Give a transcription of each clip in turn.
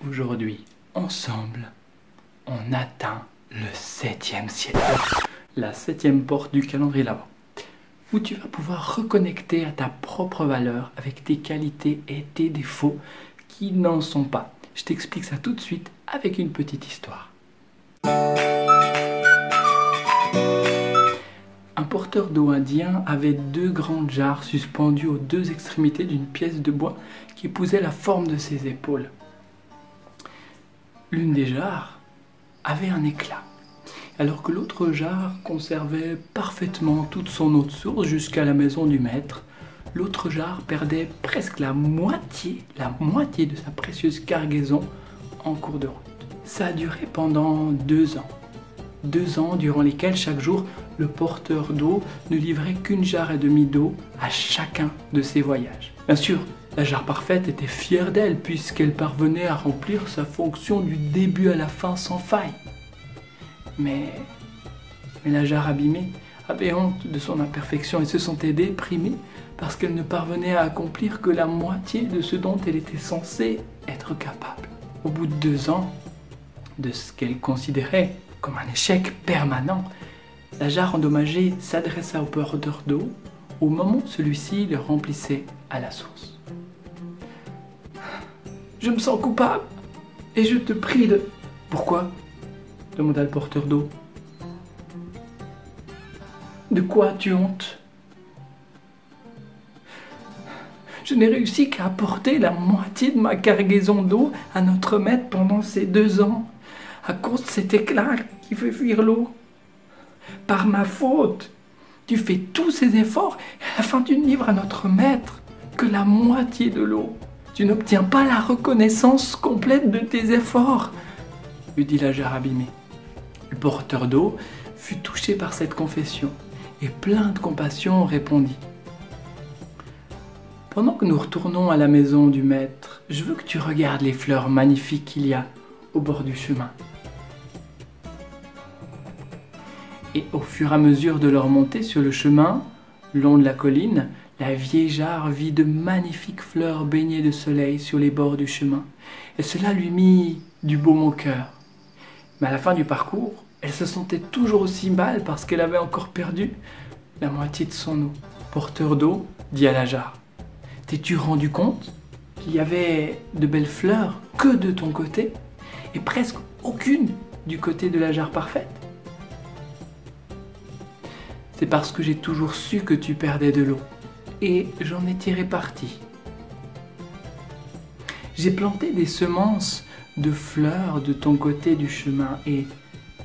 Aujourd'hui, ensemble, on atteint le 7e ciel, la 7e porte du calendrier là-bas, où tu vas pouvoir reconnecter à ta propre valeur avec tes qualités et tes défauts qui n'en sont pas. Je t'explique ça tout de suite avec une petite histoire. Un porteur d'eau indien avait 2 grandes jarres suspendues aux 2 extrémités d'une pièce de bois qui épousait la forme de ses épaules. L'une des jarres avait un éclat, alors que l'autre jarre conservait parfaitement toute son eau de source jusqu'à la maison du maître. L'autre jarre perdait presque la moitié de sa précieuse cargaison en cours de route. Ça a duré pendant 2 ans. 2 ans durant lesquels chaque jour, le porteur d'eau ne livrait qu'une jarre et demie d'eau à chacun de ses voyages. Bien sûr, la jarre parfaite était fière d'elle puisqu'elle parvenait à remplir sa fonction du début à la fin sans faille. Mais la jarre abîmée avait honte de son imperfection et se sentait déprimée parce qu'elle ne parvenait à accomplir que la moitié de ce dont elle était censée être capable. Au bout de 2 ans, de ce qu'elle considérait comme un échec permanent, la jarre endommagée s'adressa au porteur d'eau au moment où celui-ci le remplissait à la source. « Je me sens coupable et je te prie de... » « Pourquoi ?» demanda le porteur d'eau. « De quoi as-tu honte ? Je n'ai réussi qu'à apporter la moitié de ma cargaison d'eau à notre maître pendant ces 2 ans, à cause de cet éclat qui fait fuir l'eau. Par ma faute, tu fais tous ces efforts et à la fin tu ne livres à notre maître que la moitié de l'eau. Tu n'obtiens pas la reconnaissance complète de tes efforts, lui dit la jarre abîmée. Le porteur d'eau fut touché par cette confession et plein de compassion répondit: « Pendant que nous retournons à la maison du maître, je veux que tu regardes les fleurs magnifiques qu'il y a au bord du chemin. » Et au fur et à mesure de leur montée sur le chemin, le long de la colline, la vieille jarre vit de magnifiques fleurs baignées de soleil sur les bords du chemin, et cela lui mit du baume au cœur. Mais à la fin du parcours, elle se sentait toujours aussi mal parce qu'elle avait encore perdu la moitié de son eau. Porteur d'eau dit à la jarre: « T'es-tu rendu compte qu'il y avait de belles fleurs que de ton côté et presque aucune du côté de la jarre parfaite ? C'est parce que j'ai toujours su que tu perdais de l'eau et j'en ai tiré parti. J'ai planté des semences de fleurs de ton côté du chemin et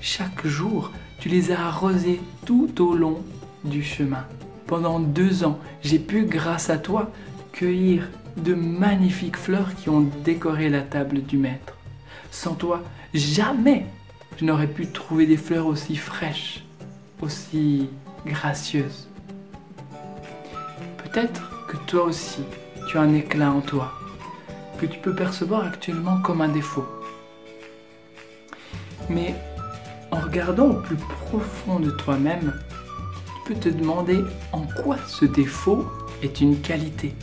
chaque jour, tu les as arrosées tout au long du chemin. Pendant 2 ans, j'ai pu, grâce à toi, cueillir de magnifiques fleurs qui ont décoré la table du maître. Sans toi, jamais je n'aurais pu trouver des fleurs aussi fraîches, aussi gracieuses. Peut-être que toi aussi, tu as un éclat en toi, que tu peux percevoir actuellement comme un défaut. Mais en regardant au plus profond de toi-même, tu peux te demander en quoi ce défaut est une qualité.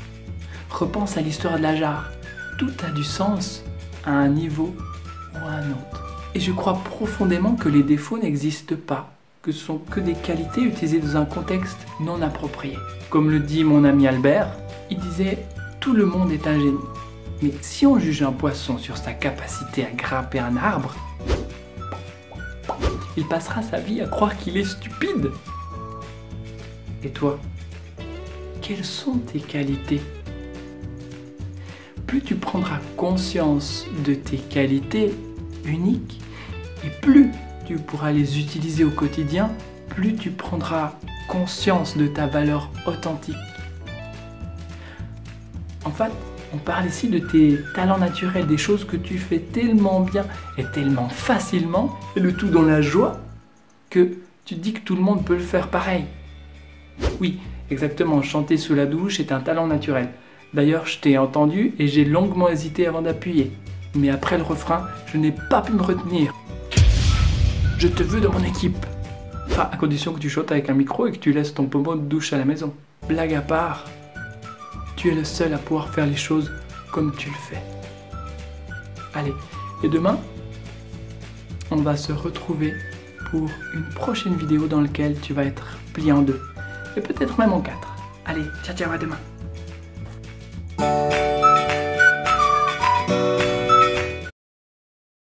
Repense à l'histoire de la jarre. Tout a du sens à un niveau ou à un autre. Et je crois profondément que les défauts n'existent pas, que ce sont que des qualités utilisées dans un contexte non approprié. Comme le dit mon ami Albert, il disait « Tout le monde est un génie ». Mais si on juge un poisson sur sa capacité à grimper un arbre, il passera sa vie à croire qu'il est stupide. Et toi, quelles sont tes qualités ? Plus tu prendras conscience de tes qualités uniques, et plus tu pourras les utiliser au quotidien, plus tu prendras conscience de ta valeur authentique. En fait, on parle ici de tes talents naturels, des choses que tu fais tellement bien et tellement facilement, et le tout dans la joie, que tu te dis que tout le monde peut le faire pareil. Oui, exactement, chanter sous la douche est un talent naturel. D'ailleurs, je t'ai entendu et j'ai longuement hésité avant d'appuyer. Mais après le refrain, je n'ai pas pu me retenir. Je te veux dans mon équipe. Enfin, à condition que tu chantes avec un micro et que tu laisses ton pommeau de douche à la maison. Blague à part, tu es le seul à pouvoir faire les choses comme tu le fais. Allez, et demain, on va se retrouver pour une prochaine vidéo dans laquelle tu vas être plié en deux. Et peut-être même en quatre. Allez, ciao ciao, à demain.